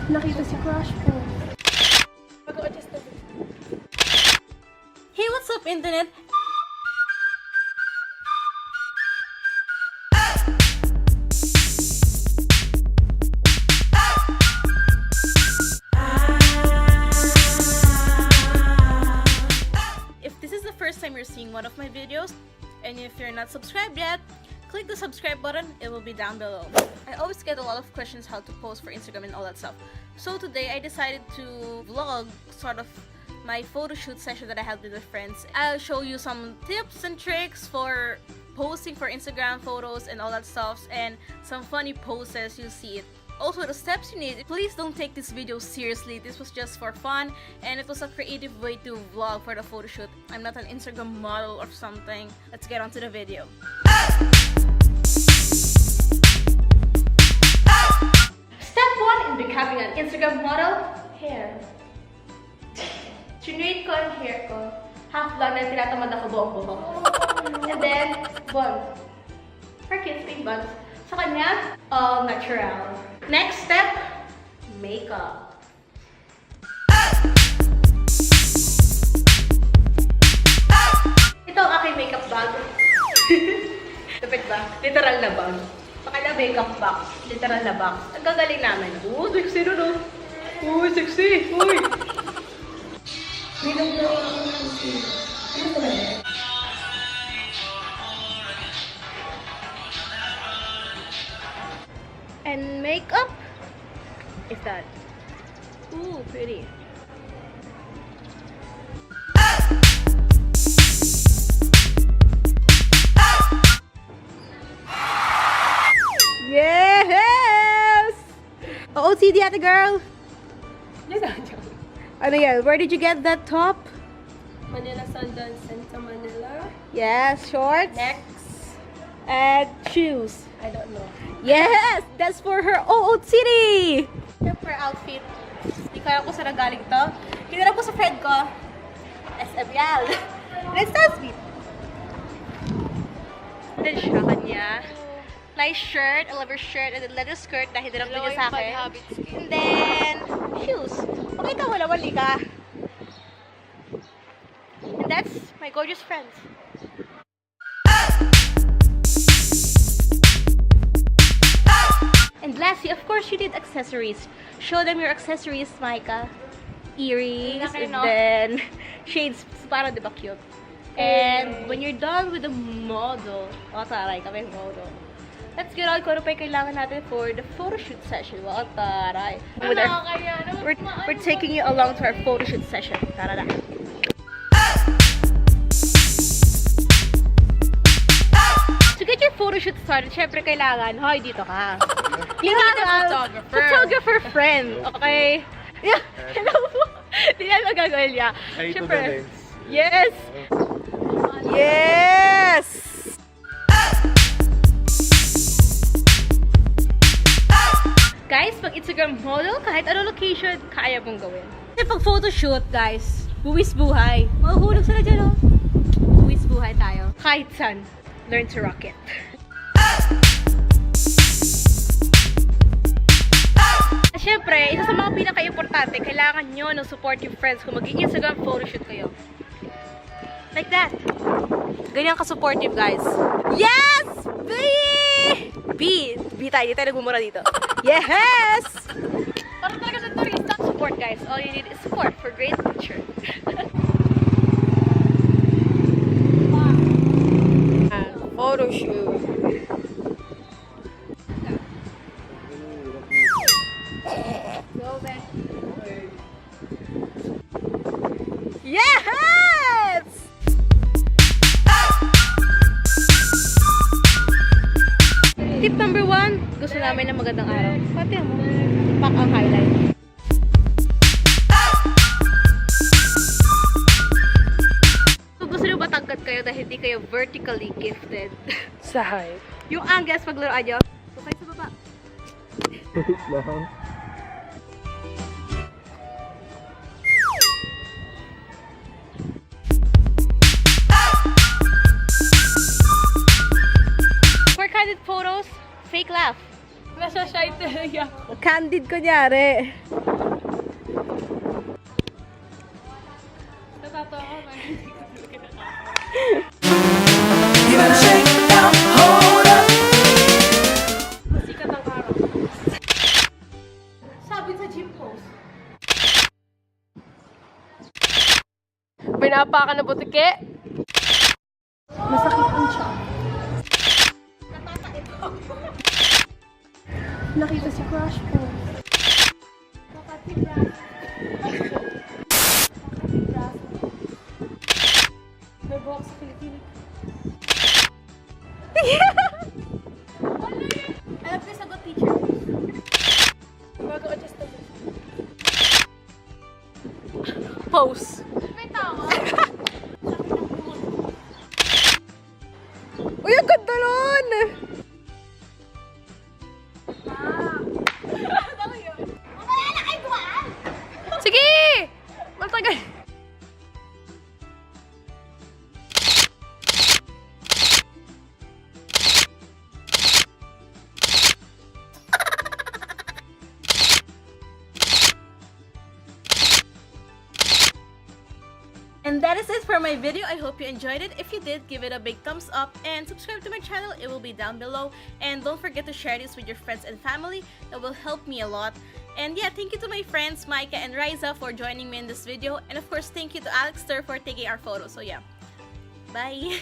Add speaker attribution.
Speaker 1: Nakita si crush ko. Mag-adjust na.
Speaker 2: Hey, what's up, internet? If this is the first time you're seeing one of my videos, and if you're not subscribed yet, click the subscribe button, it will be down below. I always get a lot of questions how to post for Instagram and all that stuff. So today I decided to vlog sort of my photo shoot session that I had with my friends. I'll show you some tips and tricks for posting for Instagram photos and all that stuff, and some funny poses, you'll see it. Also, the steps you need. Please don't take this video seriously. This was just for fun, and it was a creative way to vlog for the photo shoot. I'm not an Instagram model or something. Let's get on to the video. Step 1 in becoming an Instagram model, hair. Trinate ko ang hair ko. Half vlog na tinatamad ako buong buhok. And then, bun. For kids, may buns. Sa kanya, all natural. Next step, makeup. Ito ang aking makeup bag. Dapat ba? Literal na bag. Pakala makeup bag. Literal na bag. Ang gagaling namin. Oh, sexy na no. Oh, sexy. Uy. And makeup is that. Ooh, pretty. Yes! OOTD ate girl. Ano yan? Where did you get that top?
Speaker 1: Manila Sundance, Santa Manila.
Speaker 2: Yes, shorts.
Speaker 1: Next.
Speaker 2: And shoes.
Speaker 1: I don't know.
Speaker 2: Yes! That's for her OOTD! For outfit. Hindi kaya ko sa nagaling to. Kinira ko sa friend ko. SM yan. Let's dance beat. Then siya kanya. Nice shirt. I love her shirt. And then leather skirt dahil dinang niya sa akin. And then, shoes. Okay ka, wala-wali ka. And that's my gorgeous friends. And lastly, of course, you need accessories. Show them your accessories, Micah. Earrings, and then shades. Para diba cute? And when you're done with the model, taray kami model. Let's get on kung ano pa yung kailangan natin for the photo shoot session. Taray. We're taking you along to our photo shoot session. Tara na. To get your photo shoot started, syempre kailangan, hoy, dito ka. You need a photographer friend, okay? Yeah, hello po. Hindi na magagawin niya. Syempre, yes! Yes! Guys, pag Instagram model, kahit ano location, kaya mong gawin. Kasi pag photoshoot, guys, buwis buhay. Mahuhulog sila dyan, oh. Buwis buhay tayo. Kahit saan, learn to rock it. Siyempre, isa sa mga pinaka-importante, kailangan nyo ng supportive friends kung mag-Instagram photoshoot kayo. Like that. Ganyan ka-supportive, guys. Yes! B! B tayo. Di tayo nagmumura dito. Yes! Parang talaga sa turista. Support, guys. All you need is support for great picture.
Speaker 1: Photo shoot.
Speaker 2: Go back. Yes! Tip number 1, gusto namin ng magandang araw. Pati mo, pack ang highlight. Kung gusto nyo batangkat kayo dahil hindi kayo vertically gifted.
Speaker 1: Sa height.
Speaker 2: Yung angles paglaruan nyo, so kayo sa baba.
Speaker 3: Wait lang.
Speaker 2: For candid photos, fake laugh.
Speaker 1: Nasa shy talaga.
Speaker 2: Candid kunyari.
Speaker 1: Natatawa ko man. Sikat ang araw. Sabi sa gym post. Pinapa ka na butike? Masakit ang siya. Nakita si crush ko. May buhok sa Pilipinas. Alam ko sagot teacher. Bago adjust na pose. May tawa.
Speaker 2: Uy, ang ganda nun! Sige! Matagal. And that is it for my video. I hope you enjoyed it. If you did, give it a big thumbs up and subscribe to my channel. It will be down below. And don't forget to share this with your friends and family. That will help me a lot. And yeah, thank you to my friends Micah and Riza for joining me in this video. And of course, thank you to Althea for taking our photo. So yeah, bye!